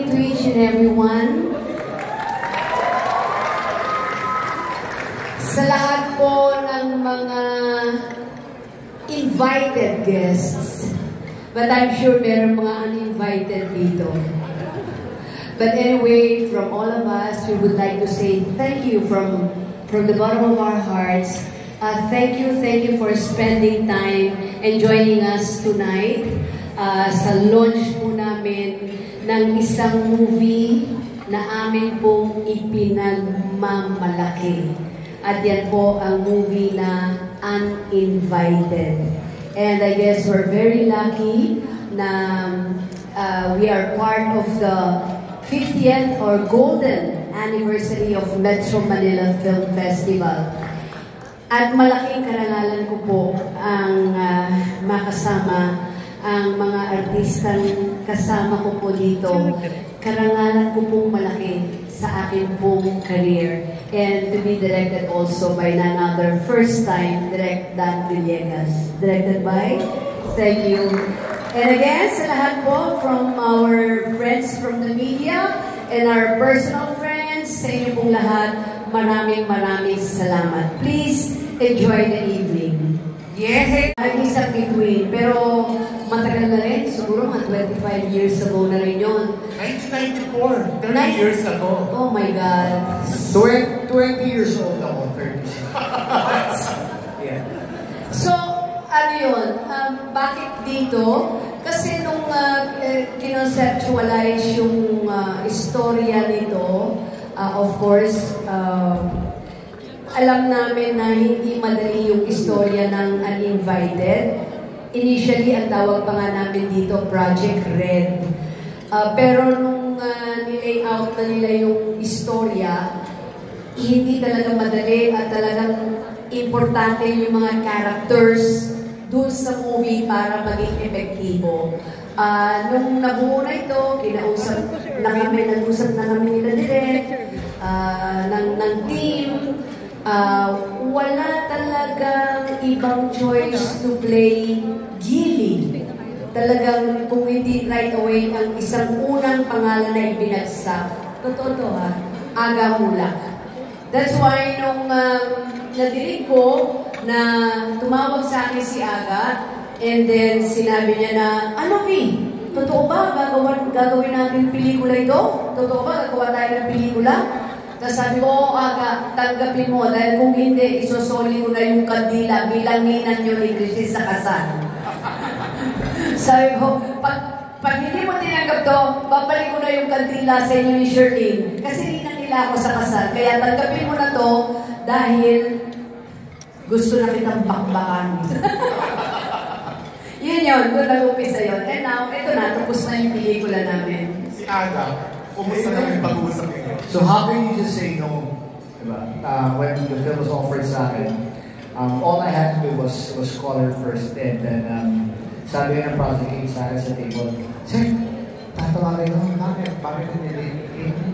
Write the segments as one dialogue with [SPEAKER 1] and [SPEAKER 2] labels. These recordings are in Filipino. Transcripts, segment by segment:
[SPEAKER 1] To each and everyone. Sa lahat po ng mga invited guests, but I'm sure meron mga uninvited dito. But anyway, from all of us, we would like to say thank you from the bottom of our hearts. Thank you for spending time and joining us tonight sa launch po namin ng isang movie na amin pong ipinagmamalaki. At yan po ang movie na Uninvited. And I guess we're very lucky na we are part of the 50th or golden anniversary of Metro Manila Film Festival. At malaking karangalan ko po ang makasama ang mga artistang kasama ko po dito. Karangalan ko pong malaki sa akin pong career. And to be directed also by none other, first time, Direct Dan Villegas. Directed by, thank you. And again, sa lahat po, from our friends from the media and our personal friends, sa inyo pong lahat, maraming salamat. Please enjoy the evening. Yes, ay isang between, pero matagal na rin, siguro mga 25 years ago na rin yun.
[SPEAKER 2] 1994, 30 years ago.
[SPEAKER 1] Oh my God.
[SPEAKER 2] 20 years old ako, 30. Yeah.
[SPEAKER 1] So, ano yun? Bakit dito? Kasi nung kinonceptualize yung istorya nito, of course, alam namin na hindi madali yung istorya ng Uninvited. Initially, ang tawag pa nga namin dito, Project Red. Pero nung nilay out na nila yung istorya, hindi talaga madali at talagang importante yung mga characters dun sa movie para maging epektibo. Nung nabuo na ito, nag-usap na kami nila direct, ng team. Wala talagang ibang choice to play Gilly. Talagang kung hindi right away ang isang unang pangalan na ibinagsak. Totoo to ha, Aga Mulak. That's why nung nadinig ko na tumawag sa akin si Aga, and then sinabi niya na, ano V? Totoo ba? Gagawin natin pelikula ito? Totoo ba? Gagawa tayo ng pelikula? Tapos sabi ko, Aga, tanggapin mo dahil kung hindi, isosoli ko na yung kandila bilang ninang nyo ni Christine sa kasal. Sabi ko, pag hindi mo tinanggap to, babalik ko na yung kandila sa inyo ni Shirley. Kasi ninang nila ako sa kasal. Kaya tanggapin mo na to dahil gusto na kitang bakbakan. Yun, doon nag-upisa yun. And now, ito na, tapos na yung pelikula namin.
[SPEAKER 2] Si Aga, kumusta na yung pag-uusap ninyo?
[SPEAKER 3] So how can you just say no? When the film was offered sa akin, all I had to do was call her first, and then sabi ng project aide sa akin sa table, Sir, tatawagin mo, bakit hindi?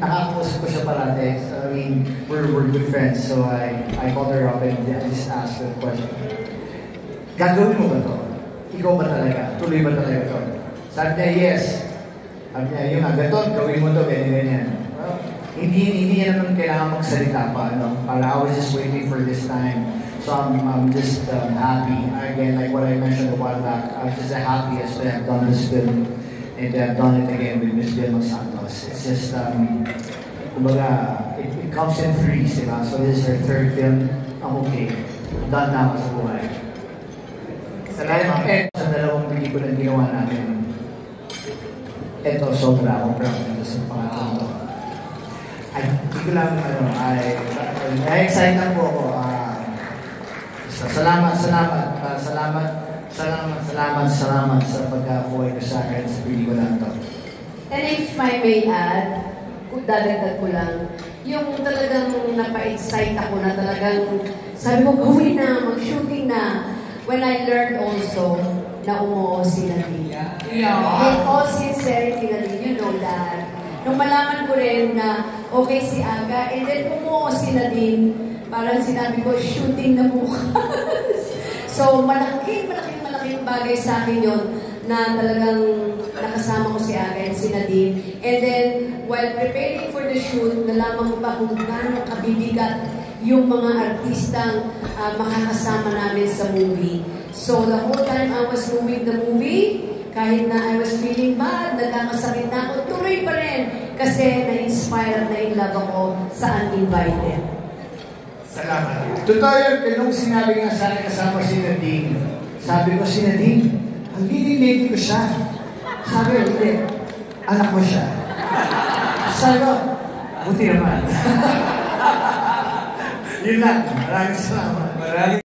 [SPEAKER 3] Nakapost ko siya parate. So, I mean, we're good friends, so I called her up and I just asked her the question. Gagawin mo ba to? Ikaw ba talaga? Tuloy ba talaga to? Sabi niya, yes. Sabi niya, yung agaton, gawin mo to, ganyan. Well, hindi niya naman kailangan magsalita pa, no? I was just waiting for this time. So I'm just happy. Again, like what I mentioned a while back, I'm just the happiest that I've done this film. And I've done it again with Miss Vilma Santos. It's just, kumbaga, it comes in threes, diba? So this is her third film. I'm okay. Done na ako sa buhay. Salamat sa dalawang pelikula na ginawa natin. Ito, sobra akong proud nito sa pangatang ko. Ay, hindi ko lang, na-excite po ako. Salamat sa pagkakuhay ko sa akin sa pelikula ito.
[SPEAKER 1] And if I may add, kung dadagdag ko lang, yung talagang napa-excite ako na talagang sabi ko, gawin na, mag-shooting na. When I learned also na umuo si Nadine. In all sincerity, Nadine, you know that. Nung malaman ko rin na okay si Aga, and then umuo si Nadine, parang sinabi ko, shooting na bukas. So, malaking bagay sa akin yun na talagang nakasama ko si Aga and si Nadine. And then, while preparing for the shoot, nalaman ko pa kung gaano kabibigat yung mga artistang makakasama namin sa movie. So, the whole time I was doing the movie, kahit na I was feeling bad, nagkakasakit na ako, tuloy pa rin. Kasi na-inspire at na-in-love ako sa Uninvited.
[SPEAKER 2] Salamat.
[SPEAKER 3] Totoo yun, nung sinabi nga sa akin kasama si Nadine, sabi ko si Nadine, ang lady ko siya. Sabi ko, hindi, anak mo siya. Sabi ko, buti naman. Yun lang, maraming salamat.